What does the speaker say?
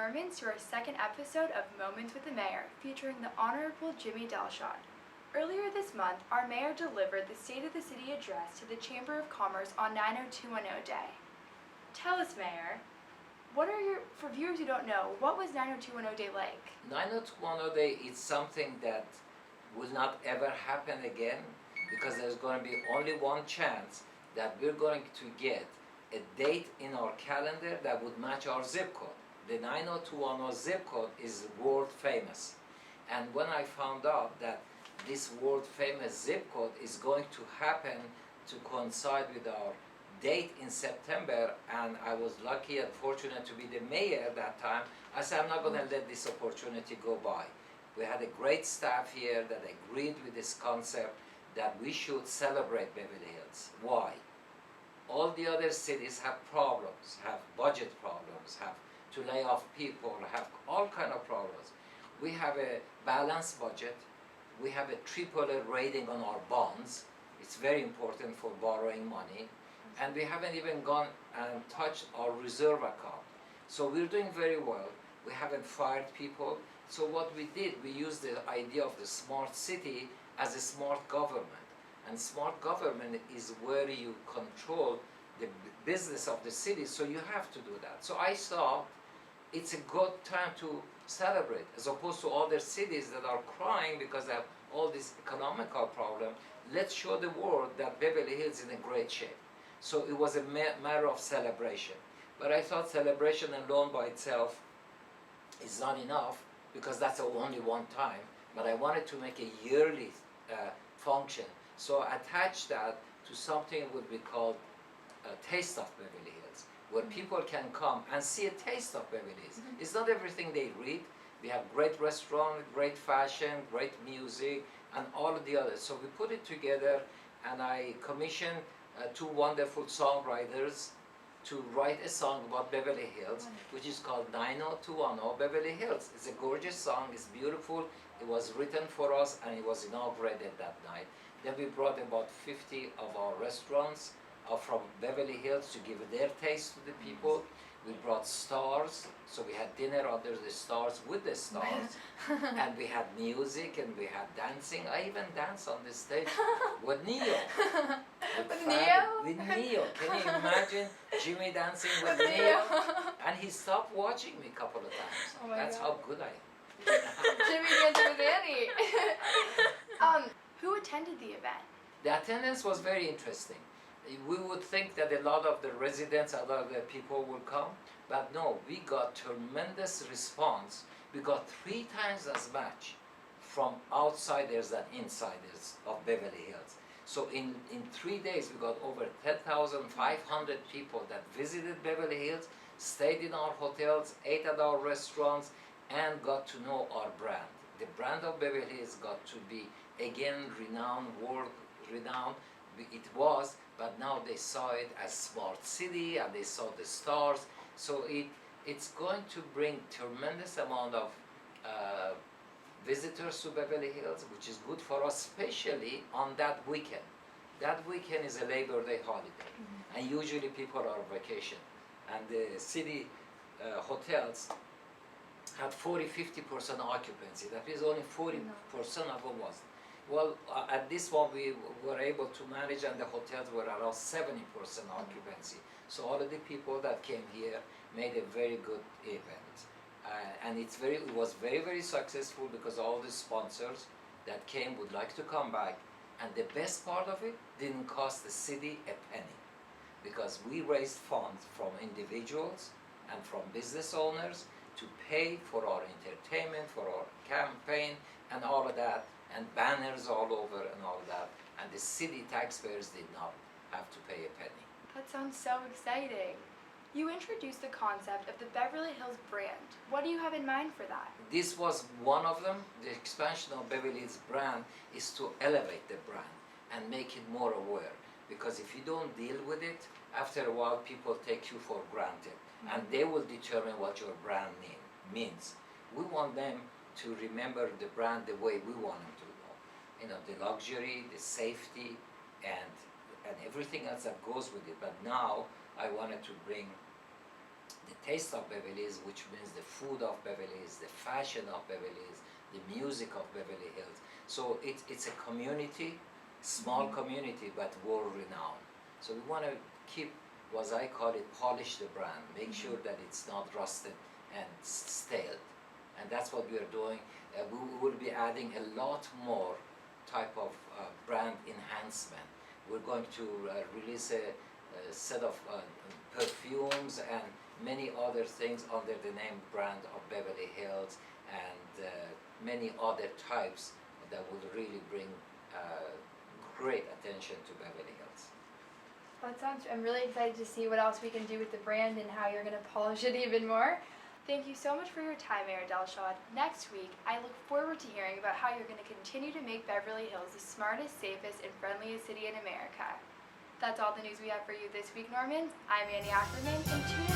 Germans to our second episode of Moments with the Mayor, featuring the Honorable Jimmy Delshad. Earlier this month, our mayor delivered the State of the City address to the Chamber of Commerce on 90210 Day. Tell us, Mayor, for viewers who don't know, what was 90210 Day like? 90210 Day is something that will not ever happen again, because there's going to be only one chance that we're going to get a date in our calendar that would match our zip code. The 90210 zip code is world famous. And when I found out that this world famous zip code is going to happen to coincide with our date in September, and I was lucky and fortunate to be the mayor at that time, I said, I'm not going to let this opportunity go by. We had a great staff here that agreed with this concept that we should celebrate Beverly Hills. Why? All the other cities have problems, have budget problems, have to lay off people, have all kind of problems. We have a balanced budget. We have a AAA rating on our bonds. It's very important for borrowing money. And we haven't even gone and touched our reserve account. So we're doing very well. We haven't fired people. So what we did, we used the idea of the smart city as a smart government. And smart government is where you control the business of the city, so you have to do that. So I saw it's a good time to celebrate, as opposed to other cities that are crying because they have all this economical problem. Let's show the world that Beverly Hills is in a great shape. So it was a matter of celebration. But I thought celebration alone by itself is not enough, because that's only one time. But I wanted to make a yearly function. So attach that to something that would be called a Taste of Beverly Hills, where people can come and see a taste of Beverly Hills. It's not everything they read. We have great restaurant, great fashion, great music, and all of the others. So we put it together, and I commissioned two wonderful songwriters to write a song about Beverly Hills, which is called 90210 Beverly Hills. It's a gorgeous song, it's beautiful. It was written for us, and it was inaugurated that night. Then we brought about 50 of our restaurants from Beverly Hills to give their taste to the people. We brought stars, so we had dinner under the stars with the stars. And we had music and we had dancing. I even danced on the stage with Neo. With Neo? With Neo. Can you imagine Jimmy dancing with Neo? And he stopped watching me a couple of times. Oh my That's God. how good I am. Jimmy dancing with Annie. Who attended the event? The attendance was very interesting. We would think that a lot of the residents, a lot of the people would come, but no, we got tremendous response. We got 3 times as much from outsiders than insiders of Beverly Hills. So in 3 days, we got over 10,500 people that visited Beverly Hills, stayed in our hotels, ate at our restaurants, and got to know our brand. The brand of Beverly Hills got to be, again, renowned, world renowned. It was, but now they saw it as smart city, and they saw the stars. So it's going to bring tremendous amount of visitors to Beverly Hills, which is good for us, especially on that weekend. That weekend is a Labor Day holiday, and usually people are on vacation. And the city hotels had 40–50% occupancy. That is, only 40% of them was. Well, at this one we were able to manage, and the hotels were around 70% occupancy. So all of the people that came here made a very good event. And it was very, very successful, because all the sponsors that came would like to come back. And the best part of it, didn't cost the city a penny, because we raised funds from individuals and from business owners to pay for our entertainment, for our campaign, and all of that, and banners all over and all that. And the city taxpayers did not have to pay a penny. That sounds so exciting. You introduced the concept of the Beverly Hills brand. What do you have in mind for that? This was one of them. The expansion of Beverly Hills brand is to elevate the brand and make it more aware. Because if you don't deal with it, after a while people take you for granted. And they will determine what your brand means. We want them to remember the brand the way we want them to know. You know, the luxury, the safety, and everything else that goes with it. But now I wanted to bring the taste of Beverly Hills, which means the food of Beverly Hills, the fashion of Beverly Hills, the music of Beverly Hills. So it's a community, small community, but world renowned. So we want to keep, what I call it, polish the brand, make sure that it's not rusted and stale. And that's what we are doing. We will be adding a lot more type of brand enhancement. We're going to release a set of perfumes and many other things under the name brand of Beverly Hills, and many other types that will really bring great attention to Beverly Hills. Well, I'm really excited to see what else we can do with the brand and how you're going to polish it even more. Thank you so much for your time, Mayor Delshad. Next week, I look forward to hearing about how you're going to continue to make Beverly Hills the smartest, safest, and friendliest city in America. That's all the news we have for you this week, Norman. I'm Annie Ackerman, and tune